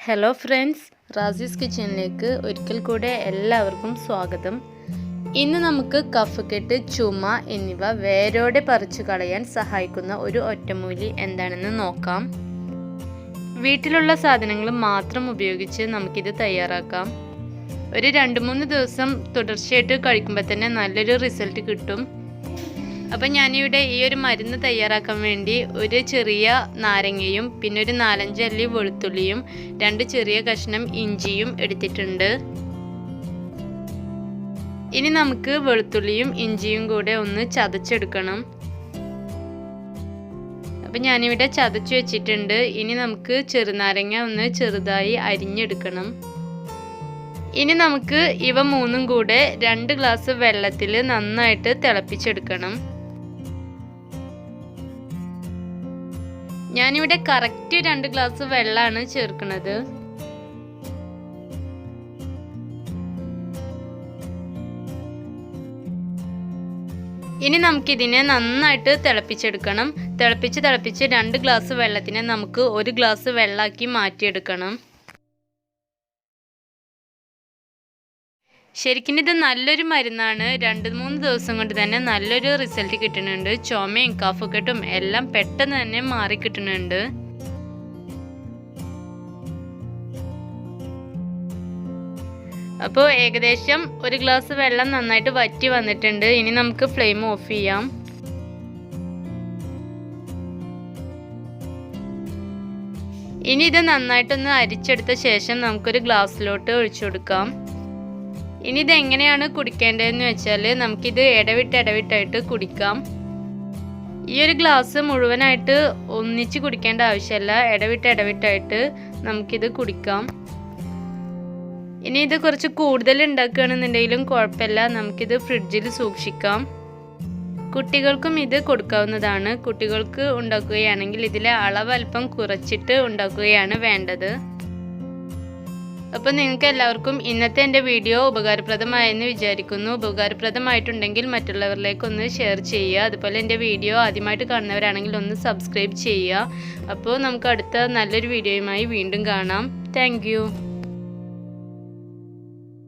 Hello friends, റാസീസ് കിച്ചണിലേക്ക് ഒരിക്കൽ കൂടെ എല്ലാവർക്കും സ്വാഗതം. ഇന്ന് നമുക്ക് കഫക്കെട്ട്, ചുമ എന്നിവ വേരോടെ പറിച്ചു കളയാൻ സഹായിക്കുന്ന ഒരു ഒറ്റമൂലി എന്താണെന്ന് നോക്കാം. വീട്ടിലുള്ള സാധനങ്ങൾ മാത്രം ഉപയോഗിച്ച് നമുക്കിത് തയ്യാറാക്കാം. ഒരു 2-3 ദിവസം തുടർച്ചയായിട്ട് കഴിക്കുമ്പോൾ തന്നെ നല്ലൊരു റിസൾട്ട് കിട്ടും. അപ്പം ഞാനിവിടെ ഈ ഒരു മരുന്ന് തയ്യാറാക്കാൻ വേണ്ടി ഒരു ചെറിയ നാരങ്ങയും പിന്നെ ഒരു 4-5 അല്ലി വെളുത്തുള്ളിയും 2 ചെറിയ കഷ്ണം ഇഞ്ചിയും എടുത്തിട്ടുണ്ട്. ഇനി നമുക്ക് വെളുത്തുള്ളിയും ഇഞ്ചിയും കൂടെ ഒന്ന് ചതച്ചെടുക്കണം. അപ്പം ഞാനിവിടെ ചതച്ച് വെച്ചിട്ടുണ്ട്. ഇനി നമുക്ക് ചെറുനാരങ്ങ ഒന്ന് ചെറുതായി അരിഞ്ഞെടുക്കണം. ഇനി നമുക്ക് ഇവ മൂന്നും കൂടെ 2 ഗ്ലാസ് വെള്ളത്തിൽ നന്നായിട്ട് തിളപ്പിച്ചെടുക്കണം. ഞാനിവിടെ കറക്റ്റ് 2 ഗ്ലാസ് വെള്ളമാണ് ചേർക്കുന്നത്. ഇനി നമുക്കിതിനെ നന്നായിട്ട് തിളപ്പിച്ചെടുക്കണം. തിളപ്പിച്ച് 2 ഗ്ലാസ് വെള്ളത്തിനെ നമുക്ക് 1 ഗ്ലാസ് വെള്ളമാക്കി മാറ്റിയെടുക്കണം. ശരിക്കും ഇത് നല്ലൊരു മരുന്നാണ്. 2-3 ദിവസം കൊണ്ട് തന്നെ നല്ലൊരു റിസൾട്ട് കിട്ടുന്നുണ്ട്. ചുമയും കഫക്കെട്ടും എല്ലാം പെട്ടെന്ന് തന്നെ മാറി കിട്ടുന്നുണ്ട്. അപ്പോൾ ഏകദേശം 1 ഗ്ലാസ് വെള്ളം നന്നായിട്ട് വറ്റി വന്നിട്ടുണ്ട്. ഇനി നമുക്ക് ഫ്ലെയിം ഓഫ് ചെയ്യാം. ഇനി ഇത് നന്നായിട്ടൊന്ന് അരിച്ചെടുത്ത ശേഷം നമുക്കൊരു ഗ്ലാസ്സിലോട്ട് ഒഴിച്ചു കൊടുക്കാം. ഇനി ഇത് എങ്ങനെയാണ് കുടിക്കേണ്ടതെന്ന് വെച്ചാൽ നമുക്കിത് ഇടവിട്ടായിട്ട് കുടിക്കാം. ഈ ഒരു ഗ്ലാസ് മുഴുവനായിട്ട് ഒന്നിച്ച് കുടിക്കേണ്ട ആവശ്യമില്ല. ഇടവിട്ടായിട്ട് നമുക്കിത് കുടിക്കാം. ഇനി ഇത് കുറച്ച് കൂടുതൽ ഉണ്ടാക്കുകയാണെന്നുണ്ടെങ്കിലും കുഴപ്പമില്ല. നമുക്കിത് ഫ്രിഡ്ജിൽ സൂക്ഷിക്കാം. കുട്ടികൾക്കും ഇത് കൊടുക്കാവുന്നതാണ്. കുട്ടികൾക്ക് ഉണ്ടാക്കുകയാണെങ്കിൽ ഇതിലെ അളവ് അല്പം കുറച്ചിട്ട് ഉണ്ടാക്കുകയാണ് വേണ്ടത്. അപ്പോൾ നിങ്ങൾക്ക് എല്ലാവർക്കും ഇന്നത്തെ എൻ്റെ വീഡിയോ ഉപകാരപ്രദമായെന്ന് വിചാരിക്കുന്നു. ഉപകാരപ്രദമായിട്ടുണ്ടെങ്കിൽ മറ്റുള്ളവരിലേക്കൊന്ന് ഷെയർ ചെയ്യുക. അതുപോലെ എൻ്റെ വീഡിയോ ആദ്യമായിട്ട് കാണുന്നവരാണെങ്കിൽ ഒന്ന് സബ്സ്ക്രൈബ് ചെയ്യുക. അപ്പോൾ നമുക്ക് അടുത്ത നല്ലൊരു വീഡിയോയുമായി വീണ്ടും കാണാം. താങ്ക്